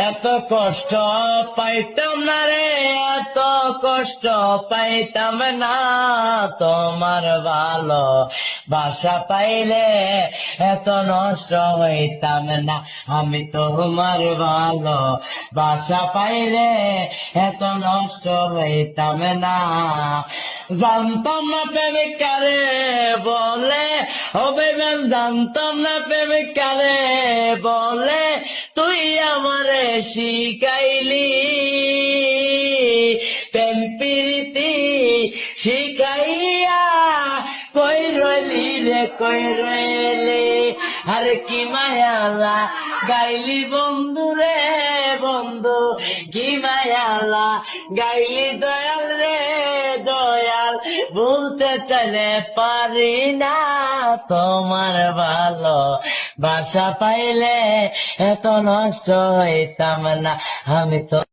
এত কষ্ট পাইতাম না রে, এত কষ্ট পাইতাম না, তোমার ভালো বাসা পাইলে এত নষ্ট হইতাম না। আমি তোমার ভালো বাসা পাইলে এত নষ্ট হইতাম না। জানতাম না প্রেমিক কারে বলে, হবে ম্যান জানতাম না প্রেমিক কারে বলে, তুই আমারে শিখাইলি প্রেম প্রীতি শিখাইয়া, কই রইলি রে কই রইলি, আরে কি মায়ালা গাইলি বন্ধু রে বন্ধু, কি মায়ালা গাইলি দয়াল রে দয়াল, বলতে চাইলে পারি না, তোমার ভালো বাসা পাইলে এত নষ্ট হইতাম না। আমি তো